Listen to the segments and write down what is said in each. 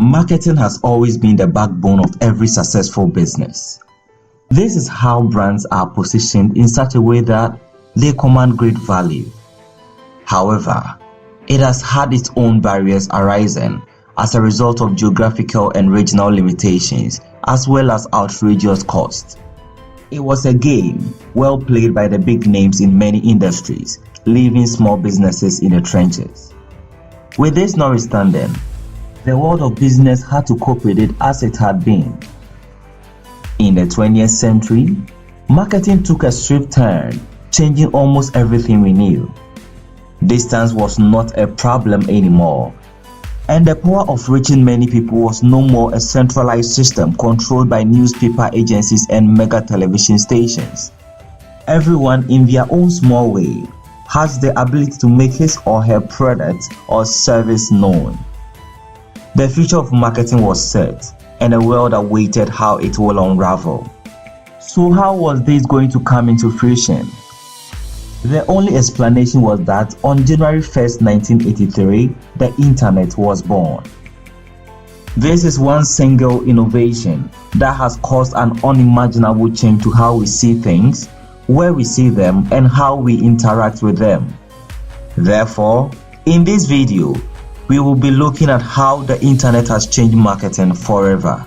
Marketing has always been the backbone of every successful business. This is how brands are positioned in such a way that they command great value. However, it has had its own barriers arising as a result of geographical and regional limitations as well as outrageous costs. It was a game well played by the big names in many industries, leaving small businesses in the trenches. With this notwithstanding, the world of business had to cope with it as it had been. In the 20th century, marketing took a swift turn, changing almost everything we knew. Distance was not a problem anymore, and the power of reaching many people was no more a centralized system controlled by newspaper agencies and mega television stations. Everyone in their own small way has the ability to make his or her product or service known. The future of marketing was set, and the world awaited how it will unravel. So how was this going to come into fruition? The only explanation was that on January 1st, 1983, the internet was born. This is one single innovation that has caused an unimaginable change to how we see things, where we see them, and how we interact with them. Therefore, in this video, we will be looking at how the internet has changed marketing forever.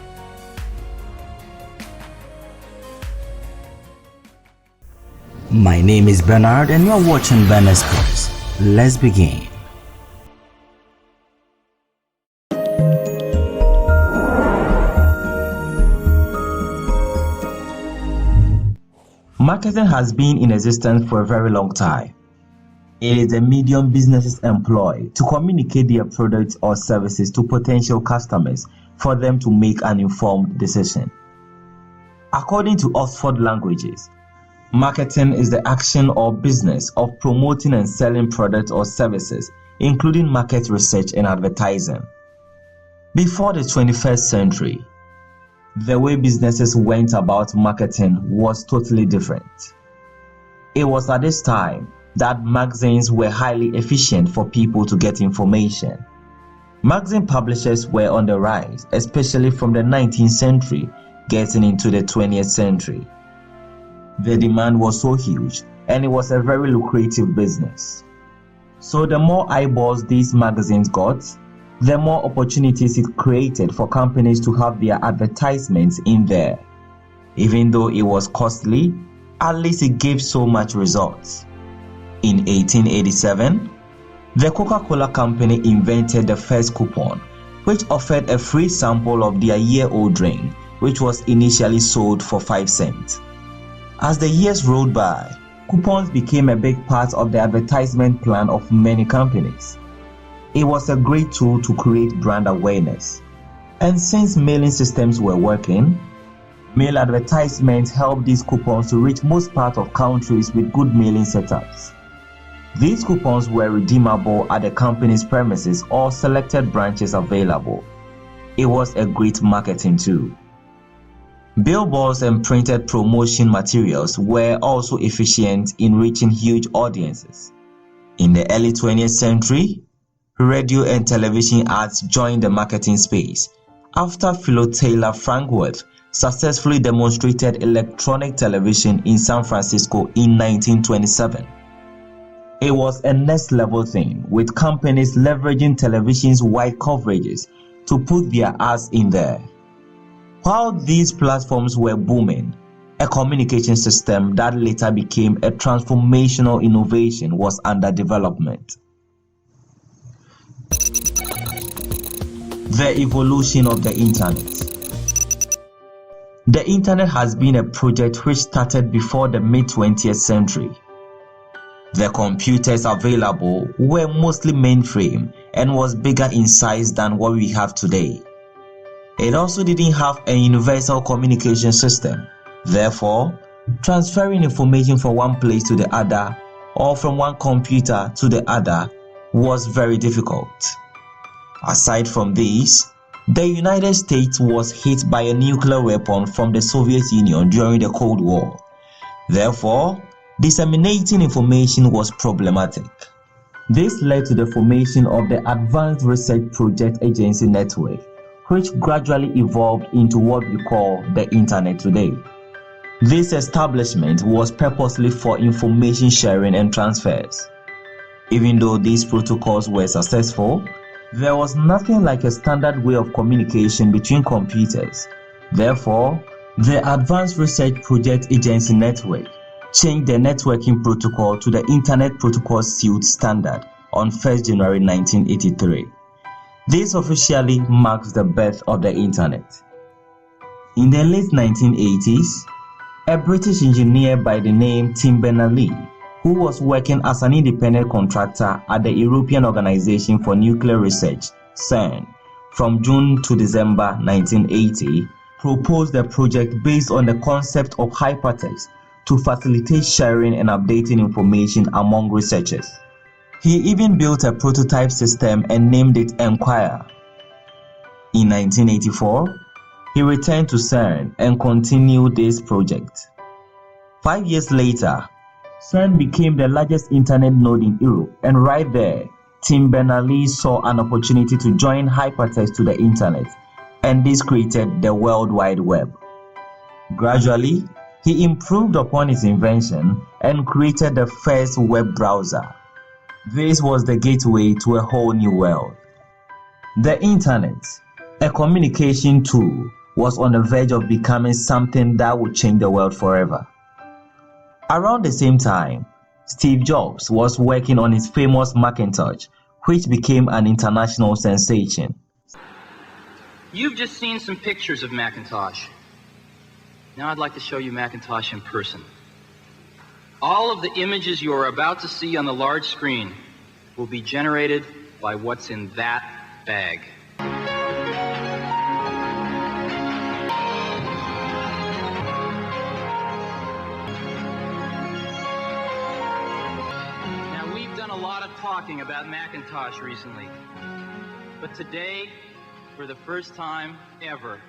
My name is Bernard and you are watching Bernard's Course. Let's begin. Marketing has been in existence for a very long time. It is a medium businesses employ to communicate their products or services to potential customers for them to make an informed decision. According to Oxford Languages, marketing is the action or business of promoting and selling products or services, including market research and advertising. Before the 21st century, the way businesses went about marketing was totally different. It was at this time that magazines were highly efficient for people to get information. Magazine publishers were on the rise, especially from the 19th century getting into the 20th century. The demand was so huge, and it was a very lucrative business. So the more eyeballs these magazines got, the more opportunities it created for companies to have their advertisements in there. Even though it was costly, at least it gave so much results. In 1887, the Coca-Cola Company invented the first coupon, which offered a free sample of their year-old drink, which was initially sold for 5 cents. As the years rolled by, coupons became a big part of the advertisement plan of many companies. It was a great tool to create brand awareness. And since mailing systems were working, mail advertisements helped these coupons to reach most parts of countries with good mailing setups. These coupons were redeemable at the company's premises or selected branches available. It was a great marketing tool. Billboards and printed promotion materials were also efficient in reaching huge audiences. In the early 20th century, radio and television ads joined the marketing space after Philo-Taylor Frankworth successfully demonstrated electronic television in San Francisco in 1927. It was a next-level thing, with companies leveraging television's wide coverages to put their ads in there. While these platforms were booming, a communication system that later became a transformational innovation was under development. The evolution of the Internet. The Internet has been a project which started before the mid-20th century. The computers available were mostly mainframe and was bigger in size than what we have today. It also didn't have a universal communication system. Therefore, transferring information from one place to the other or from one computer to the other was very difficult. Aside from this, the United States was hit by a nuclear weapon from the Soviet Union during the Cold War. Therefore, disseminating information was problematic. This led to the formation of the Advanced Research Project Agency Network, which gradually evolved into what we call the internet today. This establishment was purposely for information sharing and transfers. Even though these protocols were successful, there was nothing like a standard way of communication between computers. Therefore, the Advanced Research Project Agency Network changed the networking protocol to the Internet Protocol Suite standard on 1st January 1983. This officially marks the birth of the Internet. In the late 1980s, a British engineer by the name Tim Berners-Lee, who was working as an independent contractor at the European Organization for Nuclear Research, CERN, from June to December 1980, proposed a project based on the concept of hypertext to facilitate sharing and updating information among researchers. He even built a prototype system and named it Enquire. In 1984, he returned to CERN and continued this project. 5 years later, CERN became the largest internet node in Europe, and right there, Tim Berners-Lee saw an opportunity to join hypertext to the internet, and this created the World Wide Web. Gradually, he improved upon his invention and created the first web browser. This was the gateway to a whole new world. The internet, a communication tool, was on the verge of becoming something that would change the world forever. Around the same time, Steve Jobs was working on his famous Macintosh, which became an international sensation. You've just seen some pictures of Macintosh. Now I'd like to show you Macintosh in person. All of the images you are about to see on the large screen will be generated by what's in that bag. Now we've done a lot of talking about Macintosh recently, but today, for the first time ever,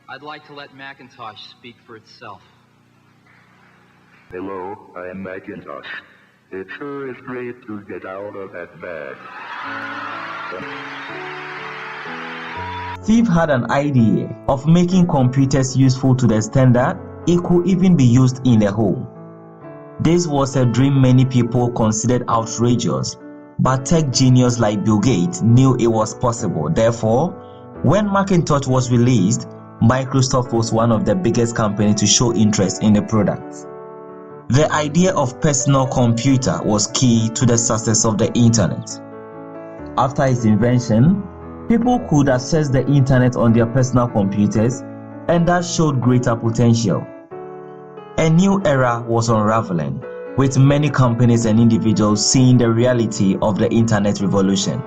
I'd like to let Macintosh speak for itself. Hello, I am Macintosh. It sure is great to get out of that bag. Steve had an idea of making computers useful to the extent that it could even be used in the home. This was a dream many people considered outrageous, but tech genius like Bill Gates knew it was possible. Therefore, when Macintosh was released, Microsoft was one of the biggest companies to show interest in the product. The idea of personal computer was key to the success of the internet. After its invention, people could access the internet on their personal computers, and that showed greater potential. A new era was unraveling, with many companies and individuals seeing the reality of the internet revolution.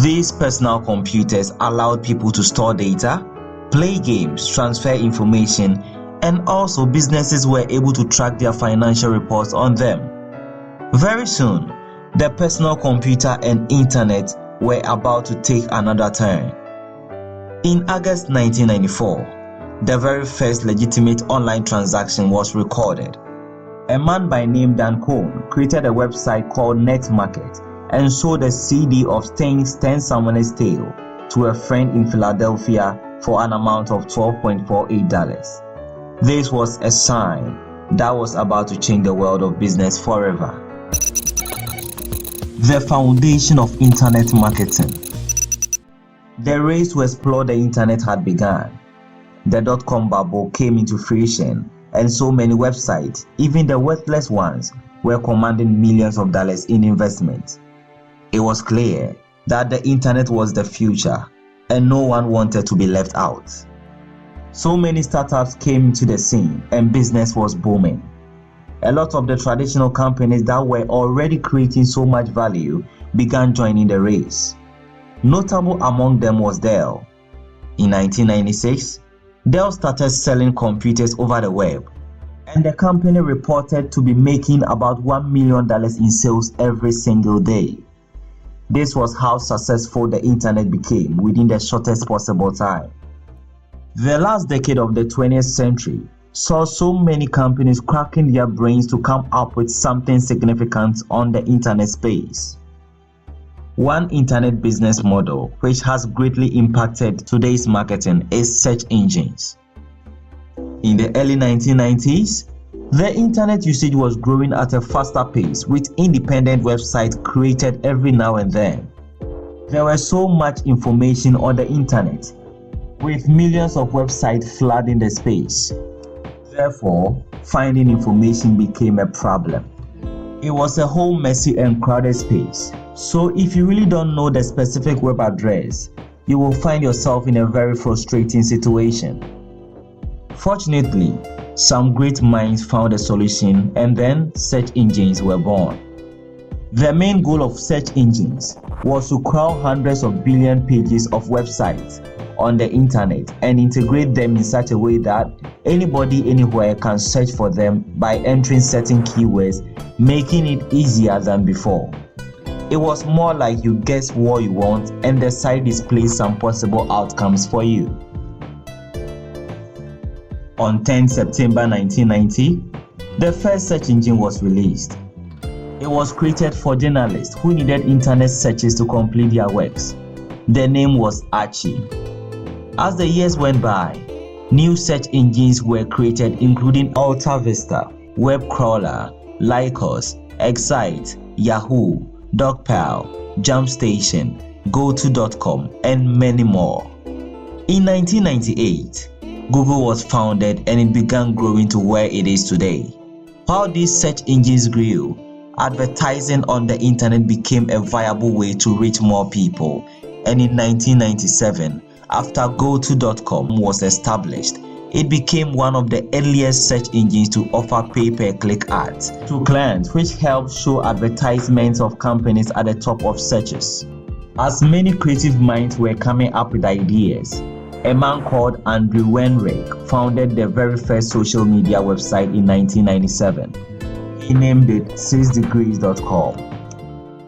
These personal computers allowed people to store data, play games, transfer information, and also businesses were able to track their financial reports on them. Very soon, the personal computer and internet were about to take another turn. In August 1994, the very first legitimate online transaction was recorded. A man by name Dan Cohn created a website called NetMarket and sold a CD of Sting's 10 Summoner's Tale to a friend in Philadelphia for an amount of $12.48. This was a sign that was about to change the world of business forever. The foundation of internet marketing. The race to explore the internet had begun. The dot-com bubble came into fruition, and so many websites, even the worthless ones, were commanding millions of dollars in investment. It was clear that the internet was the future, and no one wanted to be left out. So many startups came into the scene, and business was booming. A lot of the traditional companies that were already creating so much value began joining the race. Notable among them was Dell. In 1996, Dell started selling computers over the web, and the company reported to be making about $1 million in sales every single day. This was how successful the internet became within the shortest possible time. The last decade of the 20th century saw so many companies cracking their brains to come up with something significant on the internet space. One internet business model which has greatly impacted today's marketing is search engines. In the early 1990s, the internet usage was growing at a faster pace with independent websites created every now and then. There was so much information on the internet, with millions of websites flooding the space. Therefore, finding information became a problem. It was a whole messy and crowded space. So if you really don't know the specific web address, you will find yourself in a very frustrating situation. Fortunately, some great minds found a solution, and then search engines were born. The main goal of search engines was to crawl hundreds of billion pages of websites on the internet and integrate them in such a way that anybody anywhere can search for them by entering certain keywords, making it easier than before. It was more like you guess what you want and the site displays some possible outcomes for you. On 10 September 1990, the first search engine was released. It was created for journalists who needed internet searches to complete their works. The name was Archie. As the years went by, new search engines were created including Alta Vista, Webcrawler, Lycos, Excite, Yahoo, Dogpile, JumpStation, GoTo.com, and many more. In 1998, Google was founded and it began growing to where it is today. While these search engines grew, advertising on the internet became a viable way to reach more people, and in 1997, after GoTo.com was established, it became one of the earliest search engines to offer pay-per-click ads to clients, which helped show advertisements of companies at the top of searches. As many creative minds were coming up with ideas, a man called Andrew Wenrick founded the very first social media website in 1997. He named it 6degrees.com.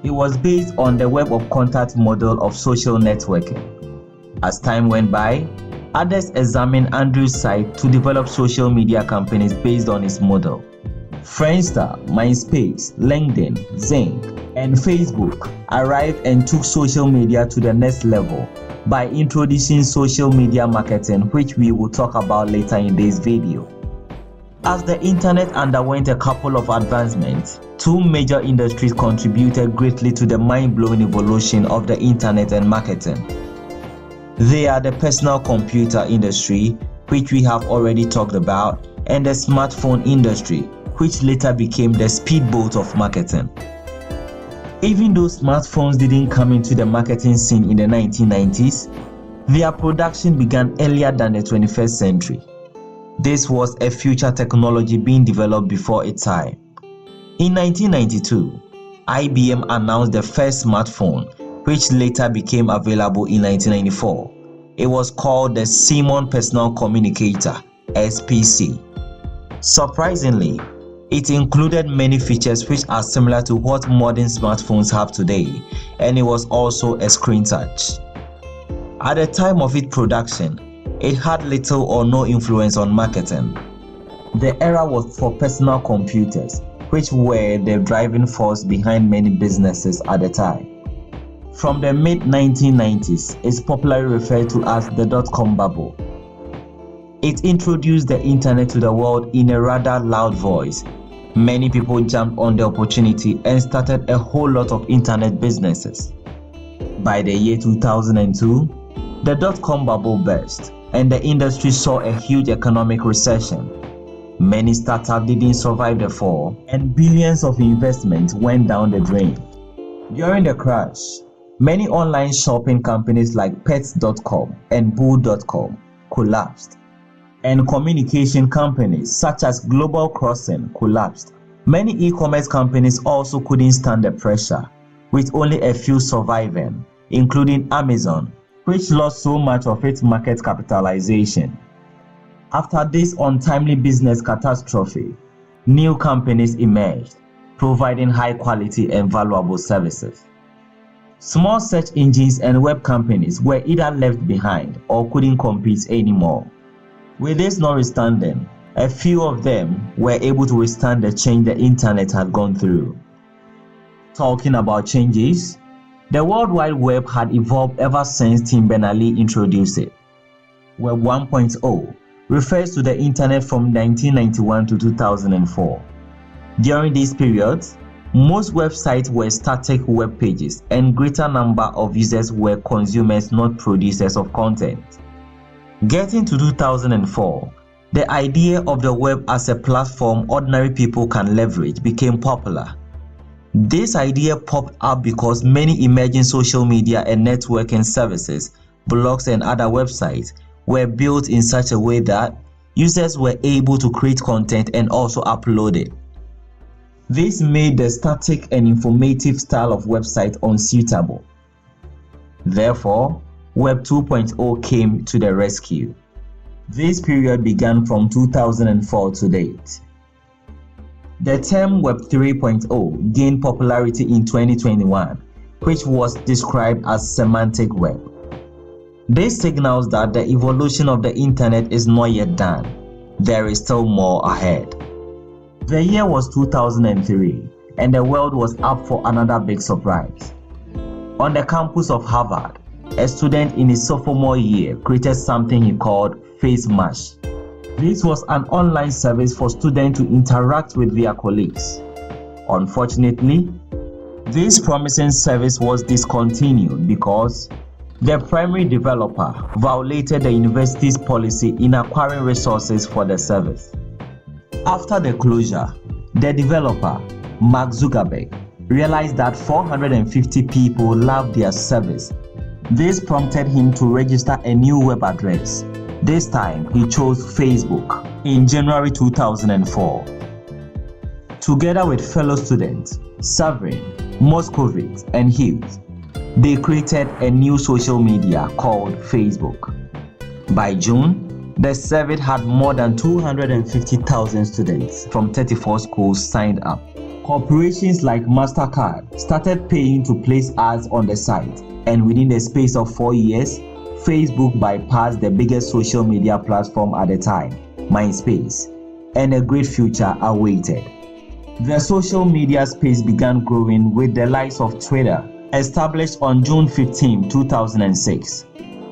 It was based on the web of contact model of social networking. As time went by, others examined Andrew's site to develop social media companies based on his model. Friendster, MySpace, LinkedIn, Zinc, and Facebook arrived and took social media to the next level by introducing social media marketing, which we will talk about later in this video. As the internet underwent a couple of advancements, two major industries contributed greatly to the mind-blowing evolution of the internet and marketing. They are the personal computer industry, which we have already talked about, and the smartphone industry, which later became the speedboat of marketing. Even though smartphones didn't come into the marketing scene in the 1990s, their production began earlier than the 21st century. This was a future technology being developed before its time. In 1992, IBM announced the first smartphone, which later became available in 1994. It was called the Simon Personal Communicator, SPC. Surprisingly, it included many features which are similar to what modern smartphones have today, and it was also a screen touch. At the time of its production, it had little or no influence on marketing. The era was for personal computers, which were the driving force behind many businesses at the time. From the mid-1990s, it's popularly referred to as the dot-com bubble. It introduced the internet to the world in a rather loud voice. Many people jumped on the opportunity and started a whole lot of internet businesses. By the year 2002, the dot-com bubble burst, and the industry saw a huge economic recession. Many startups didn't survive the fall, and billions of investment went down the drain. During the crash, many online shopping companies like Pets.com and Boo.com collapsed, and communication companies such as Global Crossing collapsed. Many e-commerce companies also couldn't stand the pressure, with only a few surviving, including Amazon, which lost so much of its market capitalization. After this untimely business catastrophe, new companies emerged, providing high quality and valuable services. Small search engines and web companies were either left behind or couldn't compete anymore. With this notwithstanding, a few of them were able to withstand the change the internet had gone through. Talking about changes, The World Wide Web had evolved ever since Tim Berners-Lee introduced it. Web 1.0 refers to the internet from 1991 to 2004. During these periods, most websites were static web pages and greater number of users were consumers, not producers of content. Getting to 2004, the idea of the web as a platform ordinary people can leverage became popular. This idea popped up because many emerging social media and networking services, blogs and other websites were built in such a way that users were able to create content and also upload it. This made the static and informative style of website unsuitable. Therefore, Web 2.0 came to the rescue. This period began from 2004 to date. The term Web 3.0 gained popularity in 2021, which was described as semantic web. This signals that the evolution of the internet is not yet done. There is still more ahead. The year was 2003, and the world was up for another big surprise. On the campus of Harvard, a student in his sophomore year created something he called FaceMash. This was an online service for students to interact with their colleagues. Unfortunately, this promising service was discontinued because the primary developer violated the university's policy in acquiring resources for the service. After the closure, the developer, Mark Zuckerberg, realized that 450 people loved their service. This prompted him to register a new web address. This time, he chose Facebook in January 2004. Together with fellow students, Severin, Moskovitz, and Hughes, they created a new social media called Facebook. By June, the service had more than 250,000 students from 34 schools signed up. Corporations like MasterCard started paying to place ads on the site, and within the space of 4 years, Facebook bypassed the biggest social media platform at the time, MySpace, and a great future awaited. The social media space began growing with the likes of Twitter, established on June 15, 2006,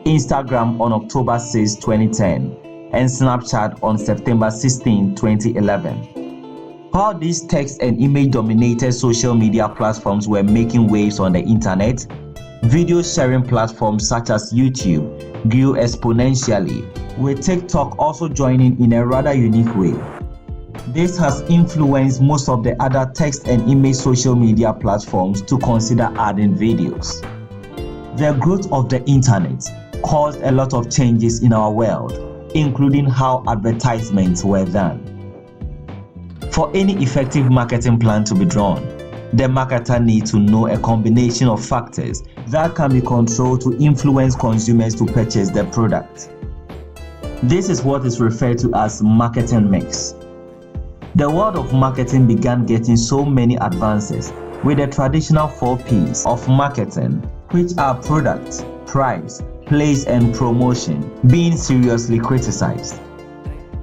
Instagram on October 6, 2010, and Snapchat on September 16, 2011. How these text and image-dominated social media platforms were making waves on the internet, video sharing platforms such as YouTube grew exponentially, with TikTok also joining in a rather unique way. This has influenced most of the other text and image social media platforms to consider adding videos. The growth of the internet caused a lot of changes in our world, including how advertisements were done. For any effective marketing plan to be drawn, the marketer needs to know a combination of factors that can be controlled to influence consumers to purchase the product. This is what is referred to as marketing mix. The world of marketing began getting so many advances with the traditional 4 P's of marketing, which are product, price, place, and promotion, being seriously criticized.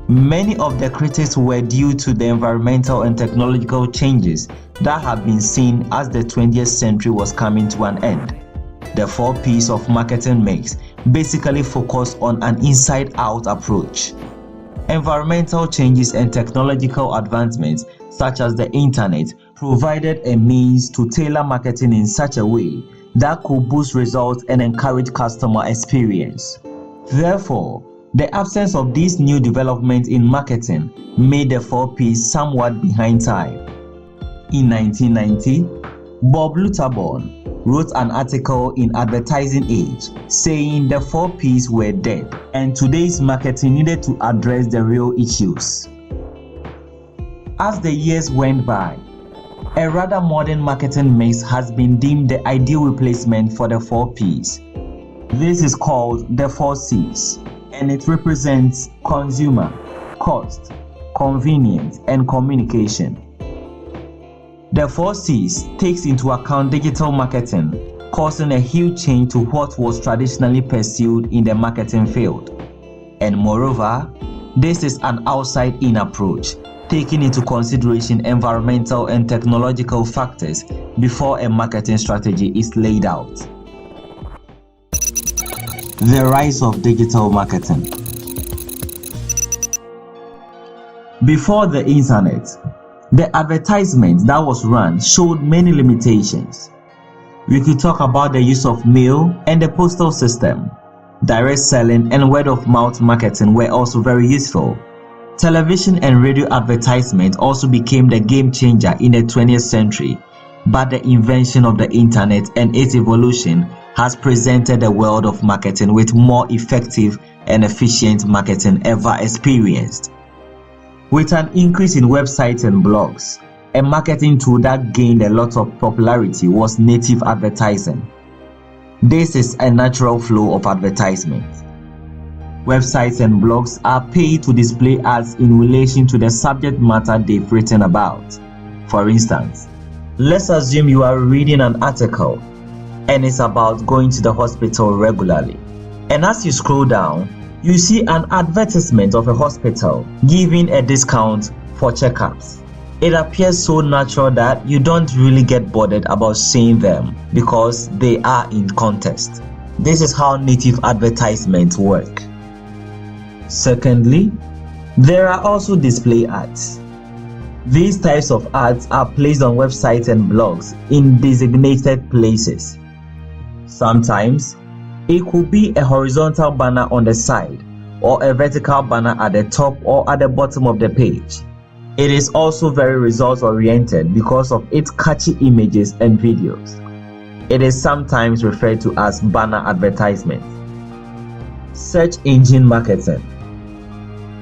Many of the critics were due to the environmental and technological changes that have been seen as the 20th century was coming to an end. The 4 P's of marketing mix basically focus on an inside-out approach. Environmental changes and technological advancements, such as the internet, provided a means to tailor marketing in such a way that could boost results and encourage customer experience. Therefore, the absence of these new developments in marketing made the 4 P's somewhat behind time. In 1990, Bob Lutterborn wrote an article in Advertising Age saying the 4 P's were dead and today's marketing needed to address the real issues. As the years went by, a rather modern marketing mix has been deemed the ideal replacement for the 4 P's. This is called the 4 C's, and it represents consumer, cost, convenience, and communication. The 4 C's takes into account digital marketing, causing a huge change to what was traditionally pursued in the marketing field. And moreover, this is an outside-in approach taking into consideration environmental and technological factors before a marketing strategy is laid out. The rise of digital marketing. Before the internet, the advertisement that was run showed many limitations. We could talk about the use of mail and the postal system. Direct selling and word-of-mouth marketing were also very useful. Television and radio advertisement also became the game changer in the 20th century, but the invention of the internet and its evolution has presented the world of marketing with more effective and efficient marketing ever experienced. With an increase in websites and blogs, a marketing tool that gained a lot of popularity was native advertising. This is a natural flow of advertisement. Websites and blogs are paid to display ads in relation to the subject matter they've written about. For instance, let's assume you are reading an article and it's about going to the hospital regularly. And as you scroll down, you see an advertisement of a hospital giving a discount for checkups. It appears so natural that you don't really get bothered about seeing them because they are in context. This is how native advertisements work. Secondly, there are also display ads. These types of ads are placed on websites and blogs in designated places. Sometimes, it could be a horizontal banner on the side or a vertical banner at the top or at the bottom of the page. It is also very result-oriented because of its catchy images and videos. It is sometimes referred to as banner advertisement. Search engine marketing.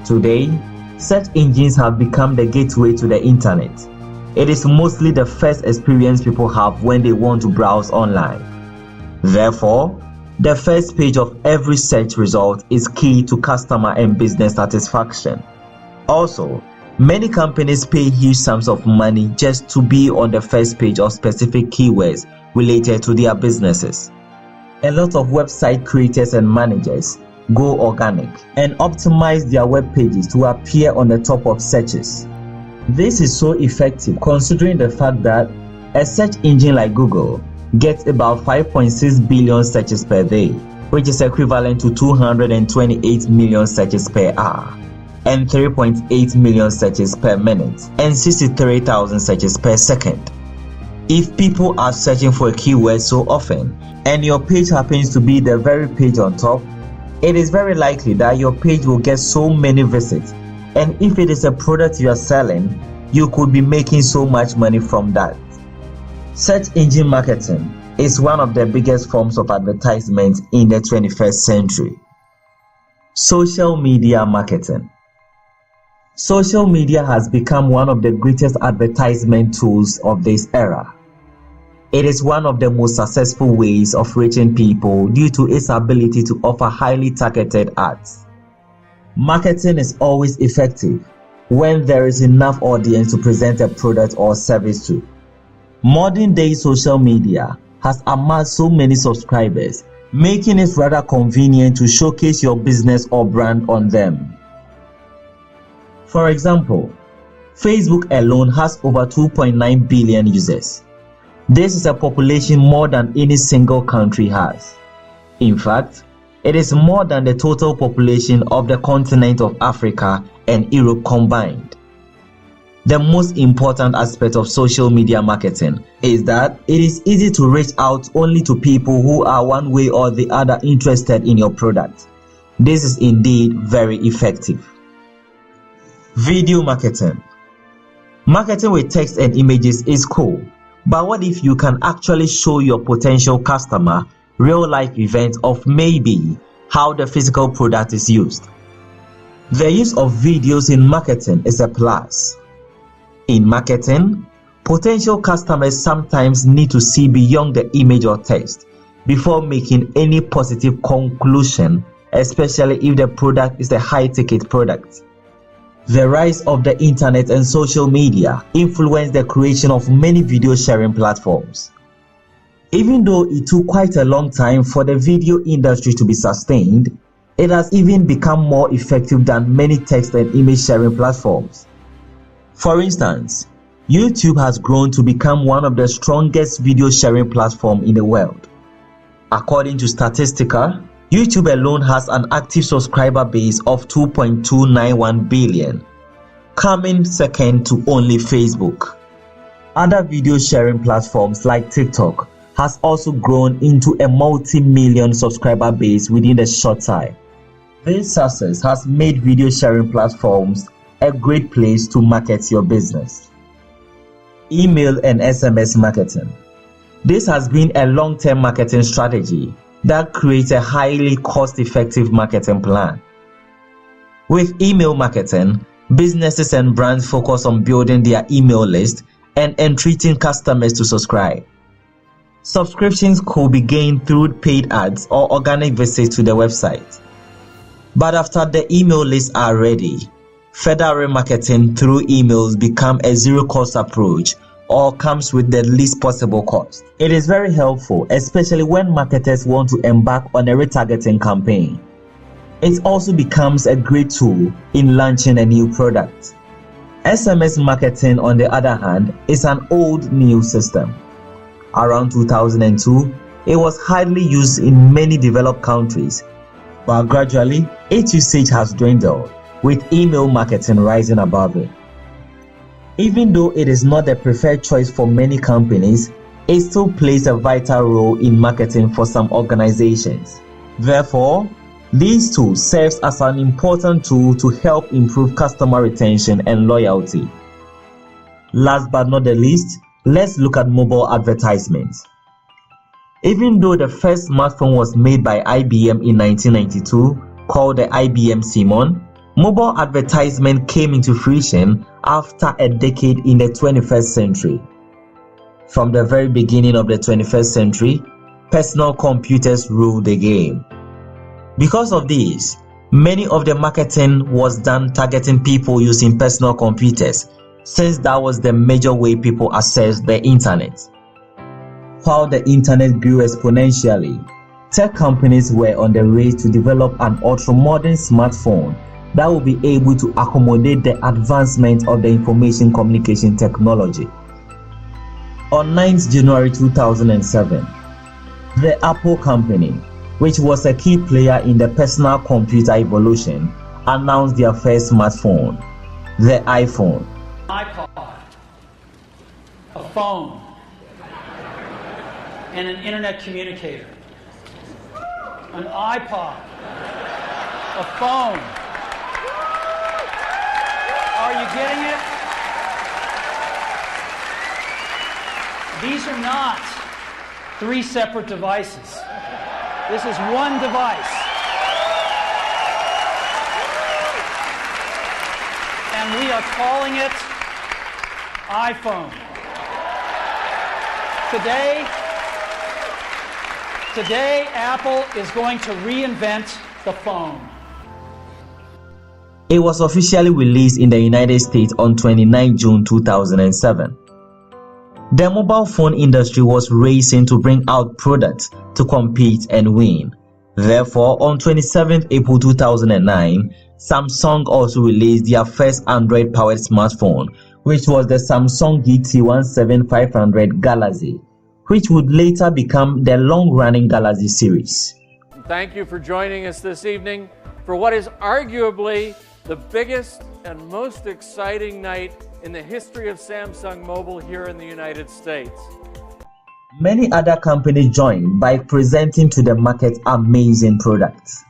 Today, search engines have become the gateway to the internet. It is mostly the first experience people have when they want to browse online. Therefore, the first page of every search result is key to customer and business satisfaction. Also, many companies pay huge sums of money just to be on the first page of specific keywords related to their businesses. A lot of website creators and managers go organic and optimize their web pages to appear on the top of searches. This is so effective considering the fact that a search engine like Google gets about 5.6 billion searches per day, which is equivalent to 228 million searches per hour, and 3.8 million searches per minute, and 63,000 searches per second. If people are searching for a keyword so often, and your page happens to be the very page on top, it is very likely that your page will get so many visits, and if it is a product you are selling, you could be making so much money from that. Search engine marketing is one of the biggest forms of advertisement in the 21st century. Social media marketing. Social media has become one of the greatest advertisement tools of this era. It is one of the most successful ways of reaching people due to its ability to offer highly targeted ads. Marketing is always effective when there is enough audience to present a product or service to. Modern day social media has amassed so many subscribers, making it rather convenient to showcase your business or brand on them. For example, Facebook alone has over 2.9 billion users. This is a population more than any single country has. In fact, it is more than the total population of the continent of Africa and Europe combined. The most important aspect of social media marketing is that it is easy to reach out only to people who are one way or the other interested in your product. This is indeed very effective. Video marketing. Marketing with text and images is cool, but what if you can actually show your potential customer real-life events of maybe how the physical product is used? The use of videos in marketing is a plus. In marketing, potential customers sometimes need to see beyond the image or text before making any positive conclusion, especially if the product is a high-ticket product. The rise of the internet and social media influenced the creation of many video sharing platforms. Even though it took quite a long time for the video industry to be sustained, it has even become more effective than many text and image sharing platforms. For instance, YouTube has grown to become one of the strongest video sharing platforms in the world. According to Statistica, YouTube alone has an active subscriber base of 2.291 billion, coming second to only Facebook. Other video sharing platforms like TikTok has also grown into a multi-million subscriber base within a short time. This success has made video sharing platforms a great place to market your business. Email and SMS marketing. This has been a long-term marketing strategy that creates a highly cost-effective marketing plan. With email marketing, businesses and brands focus on building their email list and entreating customers to subscribe. Subscriptions could be gained through paid ads or organic visits to the website. But after the email lists are ready, further remarketing through emails becomes a zero-cost approach or comes with the least possible cost. It is very helpful, especially when marketers want to embark on a retargeting campaign. It also becomes a great tool in launching a new product. SMS marketing, on the other hand, is an old new system. Around 2002, it was hardly used in many developed countries, but gradually its usage has dwindled, with email marketing rising above it. Even though it is not the preferred choice for many companies, it still plays a vital role in marketing for some organizations. Therefore, these tools serve as an important tool to help improve customer retention and loyalty. Last but not the least, let's look at mobile advertisements. Even though the first smartphone was made by IBM in 1992, called the IBM Simon, mobile advertisement came into fruition after a decade in the 21st century. From the very beginning of the 21st century, personal computers ruled the game. Because of this, many of the marketing was done targeting people using personal computers, since that was the major way people accessed the internet. While the internet grew exponentially, tech companies were on the race to develop an ultra-modern smartphone that will be able to accommodate the advancement of the information communication technology. On 9th January 2007, the Apple company, which was a key player in the personal computer evolution, announced their first smartphone, the iPhone. iPod, a phone, and an internet communicator. An iPod, a phone. Are you getting it? These are not three separate devices. This is one device. And we are calling it iPhone. Today, Apple is going to reinvent the phone. It was officially released in the United States on 29 June 2007. The mobile phone industry was racing to bring out products to compete and win. Therefore, on 27 April 2009, Samsung also released their first Android-powered smartphone, which was the Samsung GT17500 Galaxy, which would later become the long-running Galaxy series. Thank you for joining us this evening for what is arguably the biggest and most exciting night in the history of Samsung Mobile here in the United States. Many other companies joined by presenting to the market amazing products.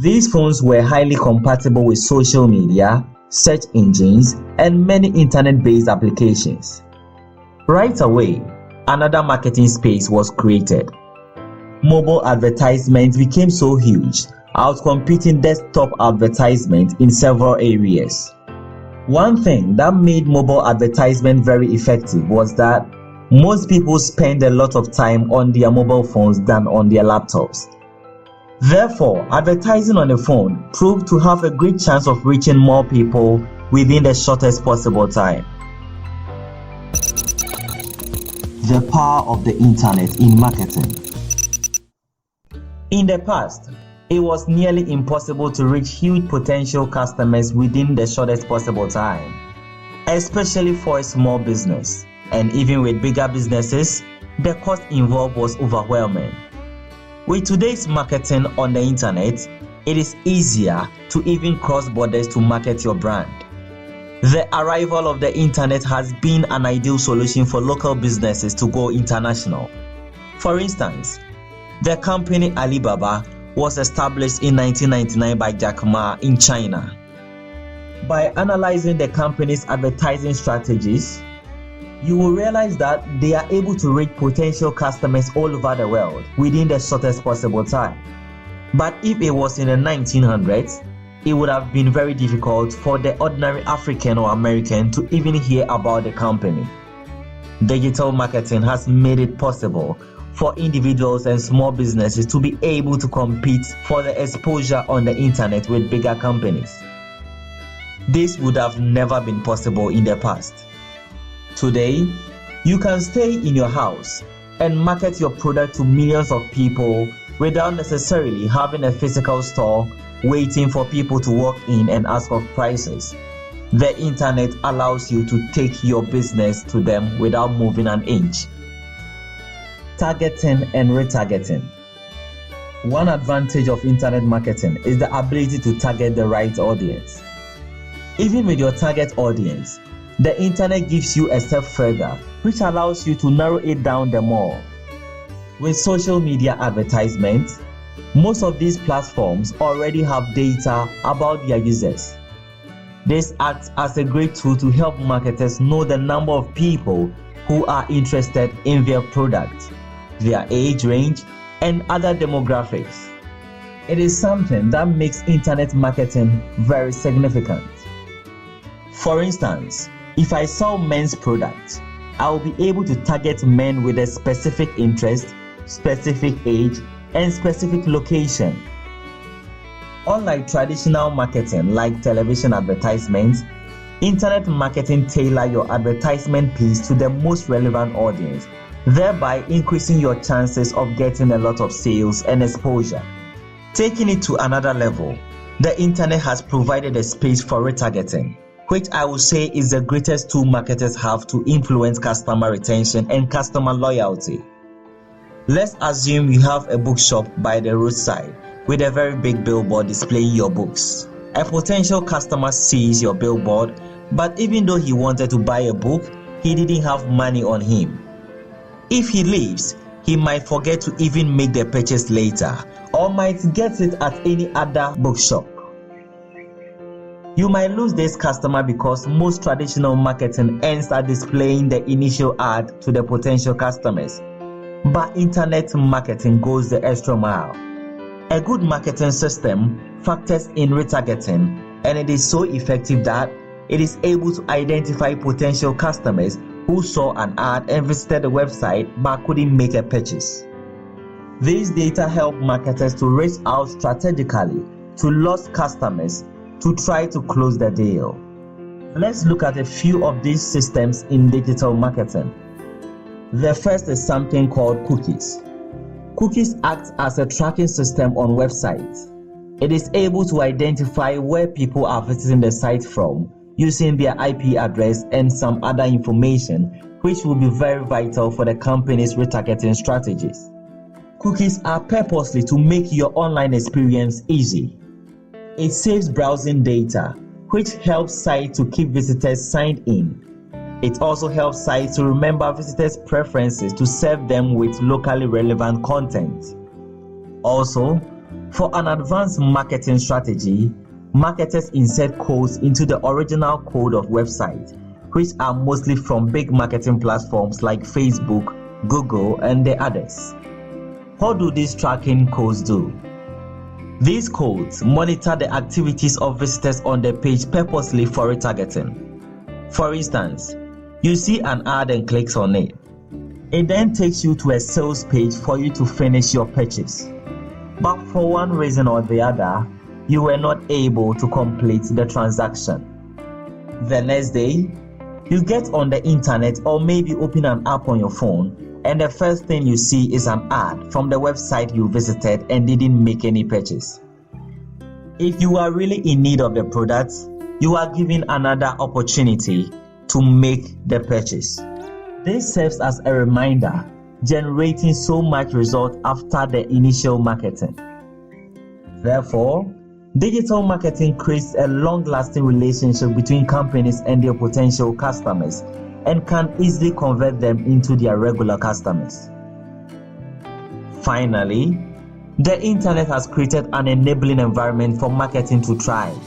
These phones were highly compatible with social media, search engines, and many internet-based applications. Right away, another marketing space was created. Mobile advertisements became so huge, outcompeting desktop advertisements in several areas. One thing that made mobile advertisement very effective was that most people spend a lot of time on their mobile phones than on their laptops. Therefore, advertising on a phone proved to have a great chance of reaching more people within the shortest possible time. The power of the internet in marketing. In the past, it was nearly impossible to reach huge potential customers within the shortest possible time. especially for a small business. And even with bigger businesses, the cost involved was overwhelming. With today's marketing on the internet, it is easier to even cross borders to market your brand. The arrival of the internet has been an ideal solution for local businesses to go international. For instance, the company Alibaba was established in 1999 by Jack Ma in China. By analyzing the company's advertising strategies, you will realize that they are able to reach potential customers all over the world within the shortest possible time. But if it was in the 1900s, it would have been very difficult for the ordinary African or American to even hear about the company. Digital marketing has made it possible for individuals and small businesses to be able to compete for the exposure on the internet with bigger companies. This would have never been possible in the past. Today, you can stay in your house and market your product to millions of people without necessarily having a physical store waiting for people to walk in and ask for prices. The internet allows you to take your business to them without moving an inch. Targeting and retargeting. One advantage of internet marketing is the ability to target the right audience. Even with your target audience, the internet gives you a step further, which allows you to narrow it down the more. With social media advertisements, most of these platforms already have data about their users. This acts as a great tool to help marketers know the number of people who are interested in their product, their age range, and other demographics. It is something that makes internet marketing very significant. For instance, if I sell men's products, I will be able to target men with a specific interest, specific age, and specific location. Unlike traditional marketing like television advertisements, internet marketing tailors your advertisement piece to the most relevant audience, thereby increasing your chances of getting a lot of sales and exposure. Taking it to another level, the internet has provided a space for retargeting, which I would say is the greatest tool marketers have to influence customer retention and customer loyalty. Let's assume you have a bookshop by the roadside with a very big billboard displaying your books. A potential customer sees your billboard, but even though he wanted to buy a book, he didn't have money on him. If he leaves, he might forget to even make the purchase later, or might get it at any other bookshop. You might lose this customer because most traditional marketing ends at displaying the initial ad to the potential customers. But internet marketing goes the extra mile. A good marketing system factors in retargeting, and it is so effective that it is able to identify potential customers who saw an ad and visited the website but couldn't make a purchase. These data help marketers to reach out strategically to lost customers to try to close the deal. Let's look at a few of these systems in digital marketing. The first is something called cookies. Cookies act as a tracking system on websites. It is able to identify where people are visiting the site from using their IP address and some other information, which will be very vital for the company's retargeting strategies. Cookies are purposely to make your online experience easy. It saves browsing data, which helps sites to keep visitors signed in. It also helps sites to remember visitors' preferences to serve them with locally relevant content. Also, for an advanced marketing strategy, marketers insert codes into the original code of websites, which are mostly from big marketing platforms like Facebook, Google, and the others. What do these tracking codes do? These codes monitor the activities of visitors on the page purposely for retargeting. For instance, you see an ad and clicks on it. It then takes you to a sales page for you to finish your purchase. But for one reason or the other, you were not able to complete the transaction. The next day, you get on the internet or maybe open an app on your phone, and the first thing you see is an ad from the website you visited and didn't make any purchase. If you are really in need of the product, you are given another opportunity to make the purchase. This serves as a reminder, generating so much result after the initial marketing. Therefore, digital marketing creates a long-lasting relationship between companies and their potential customers and can easily convert them into their regular customers. Finally, the internet has created an enabling environment for marketing to thrive.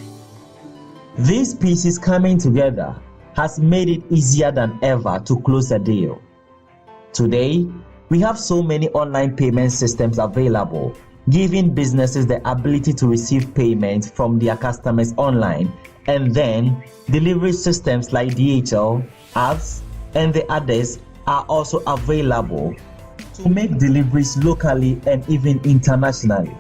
These pieces coming together has made it easier than ever to close a deal. Today, we have so many online payment systems available, giving businesses the ability to receive payments from their customers online, and then delivery systems like DHL, apps, and the others are also available to make deliveries locally and even internationally.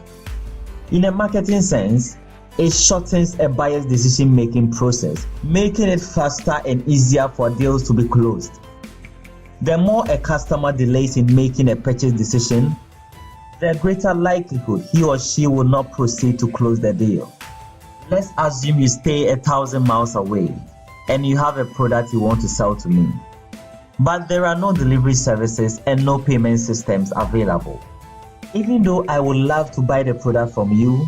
In a marketing sense, it shortens a buyer's decision-making process, making it faster and easier for deals to be closed. The more a customer delays in making a purchase decision, the greater likelihood he or she will not proceed to close the deal. Let's assume you stay 1,000 miles away and you have a product you want to sell to me, but there are no delivery services and no payment systems available. Even though I would love to buy the product from you,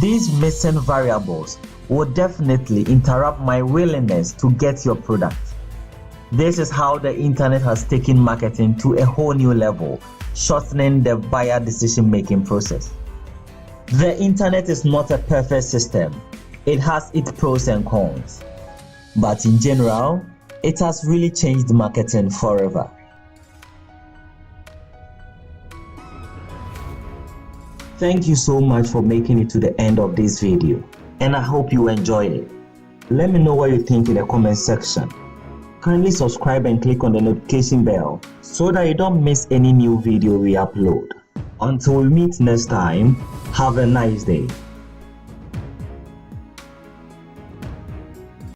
these missing variables will definitely interrupt my willingness to get your product. This is how the internet has taken marketing to a whole new level, shortening the buyer decision-making process. The internet is not a perfect system. It has its pros and cons. But in general, it has really changed marketing forever. Thank you so much for making it to the end of this video, and I hope you enjoyed it. Let me know what you think in the comment section. Kindly subscribe and click on the notification bell so that you don't miss any new video we upload. Until we meet next time, have a nice day.